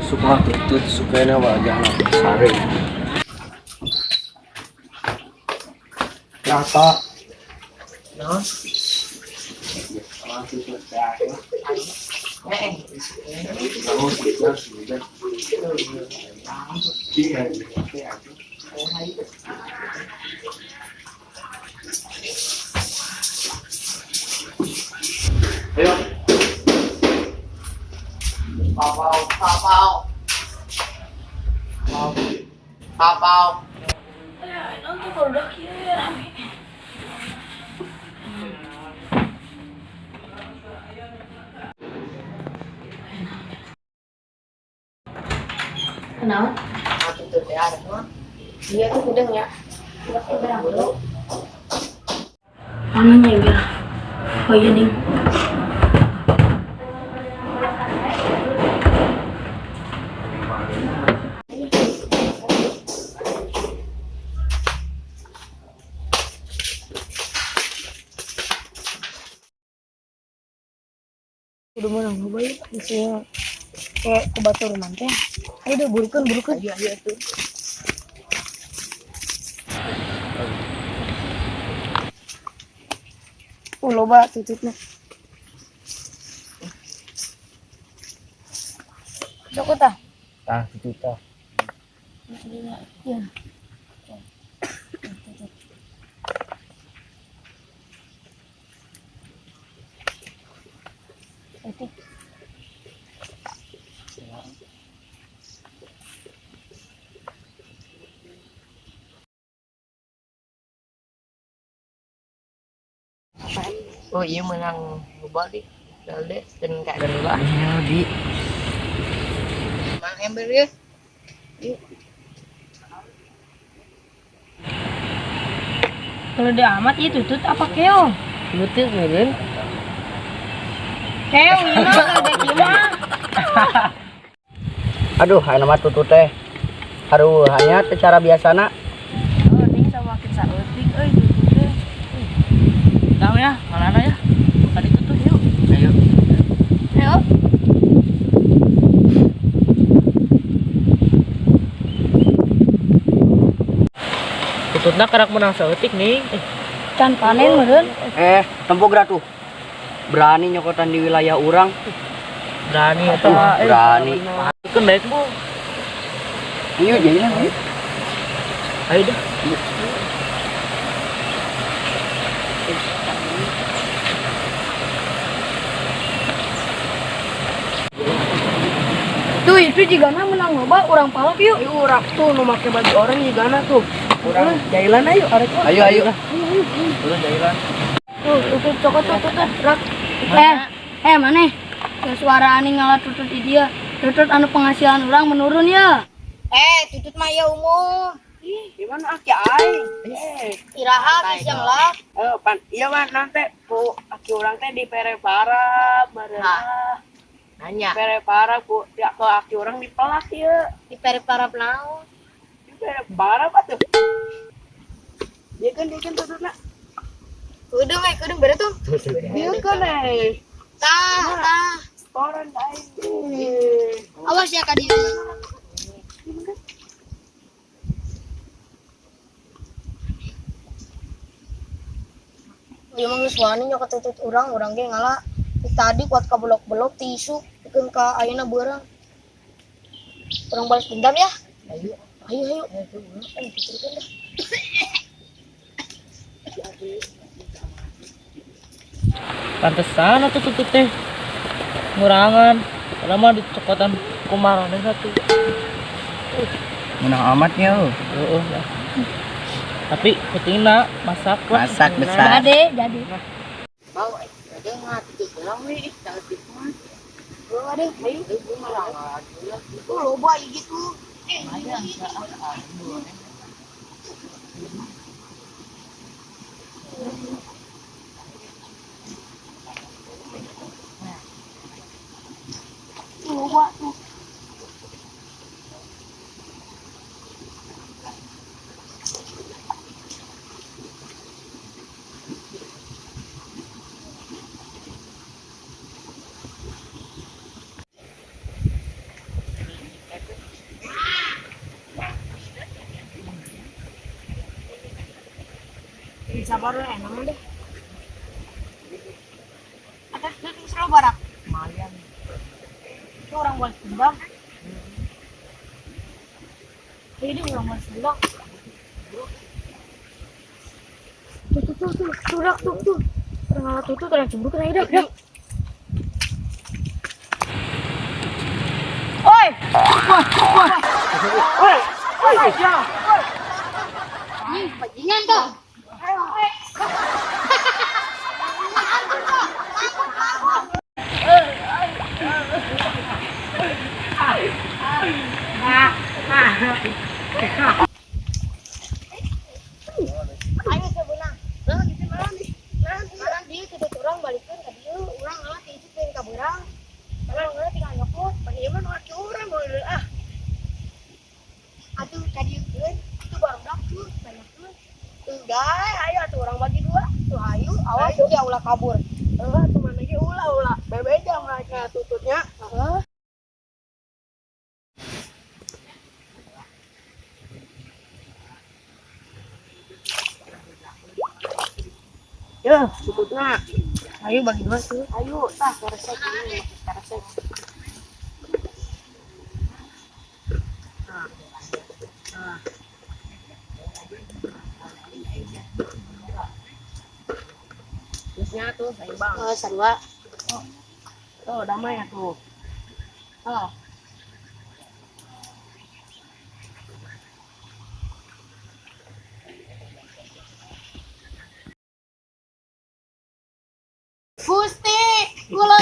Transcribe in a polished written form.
suka tutut sukanya wajah anak sare. Nyata. No. Ayo. Papau. Nanti kalau udah kira rame. Kenapa? Aku tuh teh ada mah. Dia tuh udah ya. Udah berang dulu. Mananya ya biar. Oh iya nih. Udah menang balik isinya kayak ke batu rumah teh. Ayo udah burukan. Iya tuh. Loba tututnya. Cokot ah. Tah juta. Iya. Oke. Oh iya menang balik. Dalde dan kayak gila. Iya di. Mang ember ya. Kalau dia amat ya tutut apa keo? Betul meren. Keo ini mah ada gimana? Aduh, nama tutut teh. Haru hanya secara biasana. Oh, ini sama makin saeutik euy tututnya. Tahu ya, mana ya? Tadi tutut yuk. Ayo. Ayo. Tututna karak menang saeutik nih. Can panen meureun. Tempo gratuh. Berani nyokotan di wilayah orang. Berani Atuh, berani. Kan naik bu. Ayo jadinya. Ayo dah. Tuh itu jigana menang loba urang palak yuk. Ayo urak tuh nu make baju orang jigana tuh. Urang jailan ayo arek. Ayo. Urang jailan. Tuh tutut cokot tutut rak. Maneh? Ya suara ani ngalah tutut di dia. Tutut anu penghasilan orang menurun ya. Tutut mah ya umum. Gimana aki ai? Iraha geus yang lah. Iya mah nanti ku aki orang teh di Perepara bareuna. Nanya. Perepara ku ya ke aki orang dipelak ieu. Di Perepara naon? Di Perepara apa tuh? Dia kan tututna. Kudung bere tuh. Dia kan Tah. koran aing. Awas ya ka dieu. Dia mah geus wani nyokot tutut urang ge ngalah. Tadi kuat ka belok-belok tisu pikeun ka ayeuna beurang. Urang balas dendam ya. Ayo. Pikirkeun dah. Pantesan atuh tutut teh ngurangan karena mah dicokotan kumarannya satu Menang amatnya lu. tapi kutina masak lah Masak besar. Jadi. Mau ada ngati urang we tadi mah. Gua ada ayo kumarangan. Tuh loba gitu. Loba tuh. sabar lah enak deh. Atas itu selalu barak. Lumayan. Itu orang balas dendam. Ini orang balas dendam. Tuh, rak, tuh. Orang tuh, orang cemburu kena hidup, rak. Oi! Oi, jangan. Bajingan tuh. Ayo sebenang. Lah gitu mana nih? Nah, dia kita orang balikin ke dia, orang ngalah itu pengen ka beurang. Kalau ngalah tinggal nyokot, pan ieu mah nu curang moal ah. Atuh tadi eueun, itu baru dapur, banyakeun. Tuh gai, ayo atuh orang bagi dua. Tuh ayo, awas ya ulah kabur. Tuh mana ge ulah. Bebeja mereka tututnya. Ya, tututnya. Ayo bagi dua tuh. Ayo, tah resep ini. Resep. Terusnya tuh seimbang. Sarua. Tuh, damai ya tuh. Oh. Gusti, gula